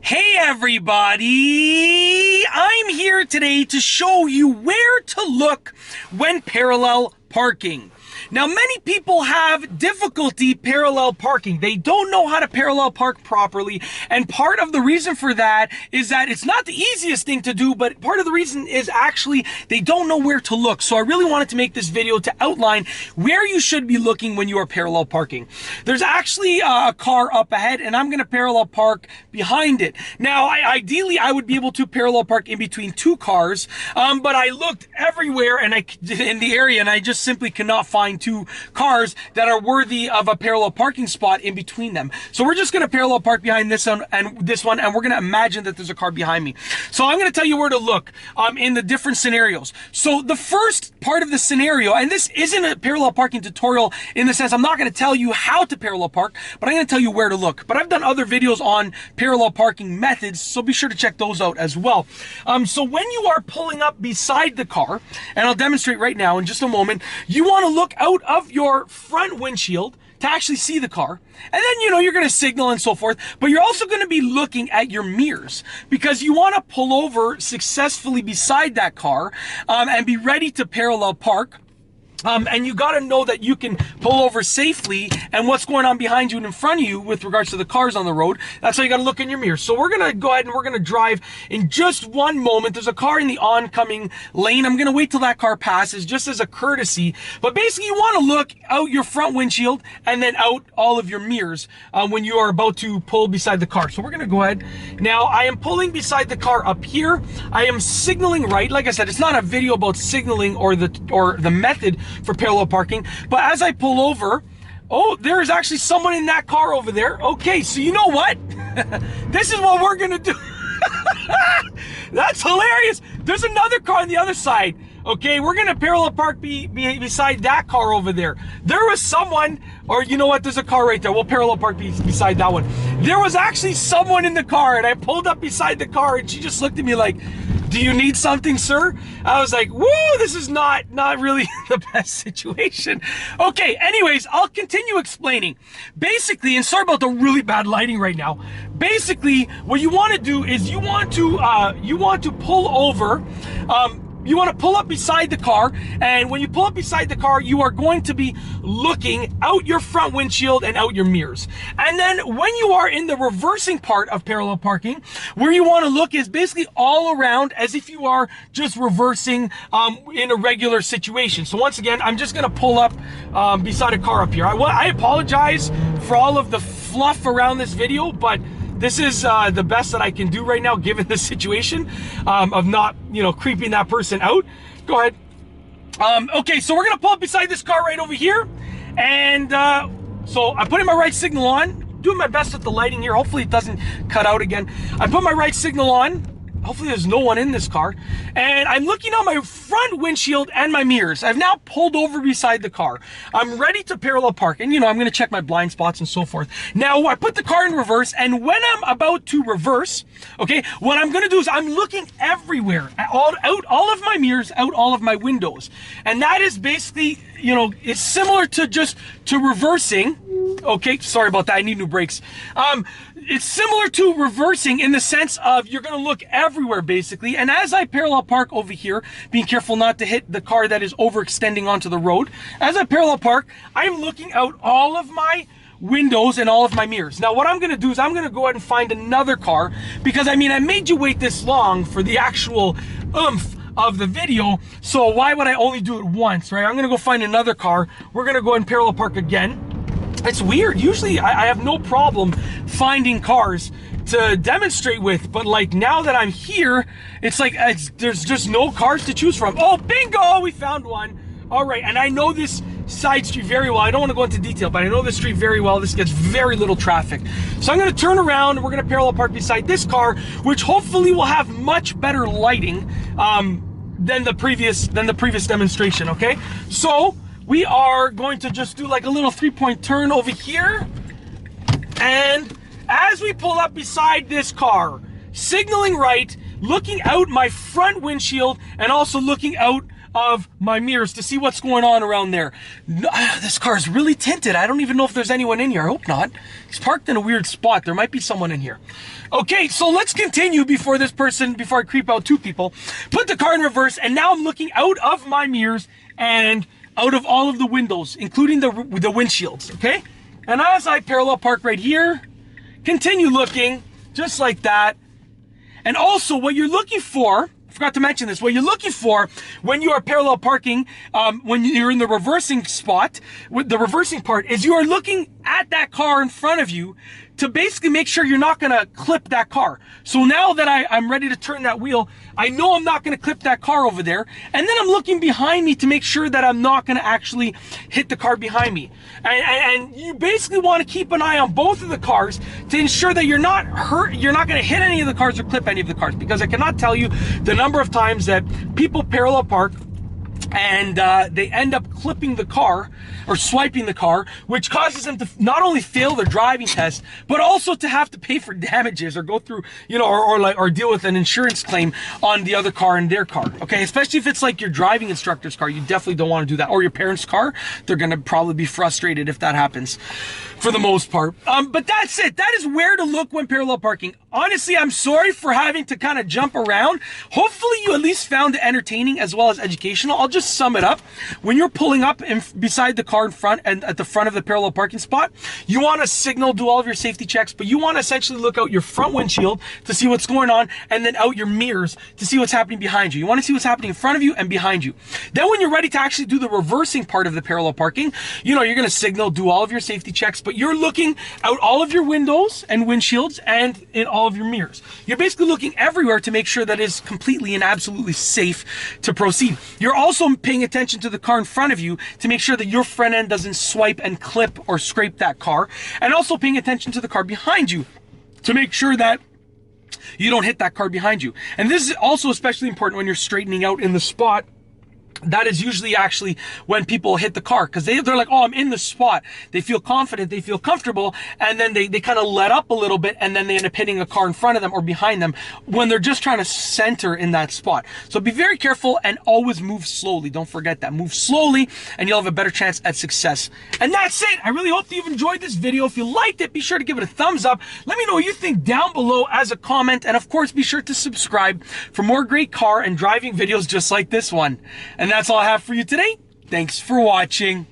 Hey everybody! I'm here today to show you where to look when parallel parking. Now, many people have difficulty parallel parking. They don't know how to parallel park properly, and part of the reason for that is that it's not the easiest thing to do, but part of the reason is actually they don't know where to look. So I really wanted to make this video to outline where you should be looking when you are parallel parking. There's actually a car up ahead, and I'm going to parallel park behind it. Now, ideally, I would be able to parallel park in between two cars, but I looked everywhere and in the area, and I just simply cannot find two cars that are worthy of a parallel parking spot in between them. So we're just going to parallel park behind this one, and we're going to imagine that there's a car behind me. So I'm going to tell you where to look in the different scenarios. So the first part of the scenario, and this isn't a parallel parking tutorial in the sense I'm not going to tell you how to parallel park, but I'm going to tell you where to look. But I've done other videos on parallel parking methods, so be sure to check those out as well. So when you are pulling up beside the car, and I'll demonstrate right now in just a moment, you want to look out of your front windshield to actually see the car. And then, you're going to signal and so forth, but you're also going to be looking at your mirrors because you want to pull over successfully beside that car and be ready to parallel park. And you got to know that you can pull over safely and what's going on behind you and in front of you with regards to the cars on the road. That's how you got to look in your mirror. So we're going to go ahead and we're going to drive in just one moment. There's a car in the oncoming lane. I'm going to wait till that car passes just as a courtesy. But basically, you want to look out your front windshield and then out all of your mirrors when you are about to pull beside the car. So we're going to go ahead. Now, I am pulling beside the car up here. I am signaling right. Like I said, it's not a video about signaling or the method for parallel parking, but as I pull over, oh, there is actually someone in that car over there. Okay, so you know what? This is what we're gonna do. That's hilarious. There's another car on the other side. Okay, we're gonna parallel park beside that car over there. There was someone, or you know what, there's a car right there. We'll parallel park beside that one. There was actually someone in the car, and I pulled up beside the car, and she just looked at me like, "Do you need something, sir?" I was like, woo, this is not really the best situation. Okay, anyways, I'll continue explaining. Basically, and sorry about the really bad lighting right now. Basically, what you want to do is you want to pull over. You want to pull up beside the car, and when you pull up beside the car, you are going to be looking out your front windshield and out your mirrors. And then when you are in the reversing part of parallel parking, where you want to look is basically all around as if you are just reversing in a regular situation. So once again, I'm just going to pull up beside a car up here. I apologize for all of the fluff around this video, but this is the best that I can do right now, given the situation of not, creeping that person out. Go ahead. Okay, so we're gonna pull up beside this car right over here, and so I'm putting my right signal on, doing my best with the lighting here. Hopefully it doesn't cut out again. I put my right signal on. Hopefully there's no one in this car. And I'm looking on my front windshield and my mirrors. I've now pulled over beside the car. I'm ready to parallel park. And, I'm going to check my blind spots and so forth. Now, I put the car in reverse. And when I'm about to reverse, okay, what I'm going to do is I'm looking everywhere. Out all of my mirrors, out all of my windows. And that is basically, it's similar to reversing. Okay, sorry about that. I need new brakes. It's similar to reversing in the sense of you're going to look everywhere, basically. And as I parallel park over here, being careful not to hit the car that is overextending onto the road, as I parallel park, I'm looking out all of my windows and all of my mirrors. Now, what I'm going to do is I'm going to go ahead and find another car because, I made you wait this long for the actual oomph of the video, so why would I only do it once, right? I'm going to go find another car. We're going to go ahead and parallel park again. It's weird. Usually I have no problem finding cars to demonstrate with, but like now that I'm here, it's like there's just no cars to choose from. Oh, bingo, we found one. All right, and I know this side street very well. I don't want to go into detail, but I know this street very well. This gets very little traffic. So I'm going to turn around and we're going to parallel park beside this car, which hopefully will have much better lighting than the previous demonstration, okay? So we are going to just do like a little 3-point turn over here. And as we pull up beside this car, signaling right, looking out my front windshield and also looking out of my mirrors to see what's going on around there. This car is really tinted. I don't even know if there's anyone in here. I hope not. He's parked in a weird spot. There might be someone in here. Okay, so let's continue before I creep out two people. Put the car in reverse, and now I'm looking out of my mirrors and out of all of the windows, including the windshields, okay? And as I parallel park right here, continue looking, just like that. And also, what you're looking for, I forgot to mention this, what you're looking for when you are parallel parking, when you're in the reversing spot, with the reversing part, is you are looking at that car in front of you to basically make sure you're not gonna clip that car. So now that I'm ready to turn that wheel, I know I'm not gonna clip that car over there. And then I'm looking behind me to make sure that I'm not gonna actually hit the car behind me. And you basically wanna keep an eye on both of the cars to ensure that you're not gonna hit any of the cars or clip any of the cars, because I cannot tell you the number of times that people parallel park and they end up clipping the car or swiping the car, which causes them to not only fail their driving test, but also to have to pay for damages or go through, you know, or deal with an insurance claim on the other car and their car. Okay, especially if it's like your driving instructor's car, you definitely don't want to do that. Or your parents' car, they're gonna probably be frustrated if that happens, for the most part. But that's it. That is where to look when parallel parking. Honestly, I'm sorry for having to kind of jump around. Hopefully you at least found it entertaining as well as educational. I'll just sum it up. When you're pulling up beside the car in front and at the front of the parallel parking spot, you want to signal, do all of your safety checks, but you want to essentially look out your front windshield to see what's going on, and then out your mirrors to see what's happening behind you. You want to see what's happening in front of you and behind you. Then when you're ready to actually do the reversing part of the parallel parking, you know, you're going to signal, do all of your safety checks, but you're looking out all of your windows and windshields and in all of your mirrors. You're basically looking everywhere to make sure that it's completely and absolutely safe to proceed. You're also paying attention to the car in front of you to make sure that your front end doesn't swipe and clip or scrape that car, and also paying attention to the car behind you to make sure that you don't hit that car behind you. And this is also especially important when you're straightening out in the spot. That is usually actually when people hit the car, because they're like, oh, I'm in the spot. They feel confident, they feel comfortable, and then they kind of let up a little bit, and then they end up hitting a car in front of them or behind them when they're just trying to center in that spot. So be very careful and always move slowly. Don't forget that. Move slowly and you'll have a better chance at success. And that's it. I really hope that you've enjoyed this video. If you liked it, be sure to give it a thumbs up. Let me know what you think down below as a comment. And of course, be sure to subscribe for more great car and driving videos just like this one. And that's all I have for you today. Thanks for watching.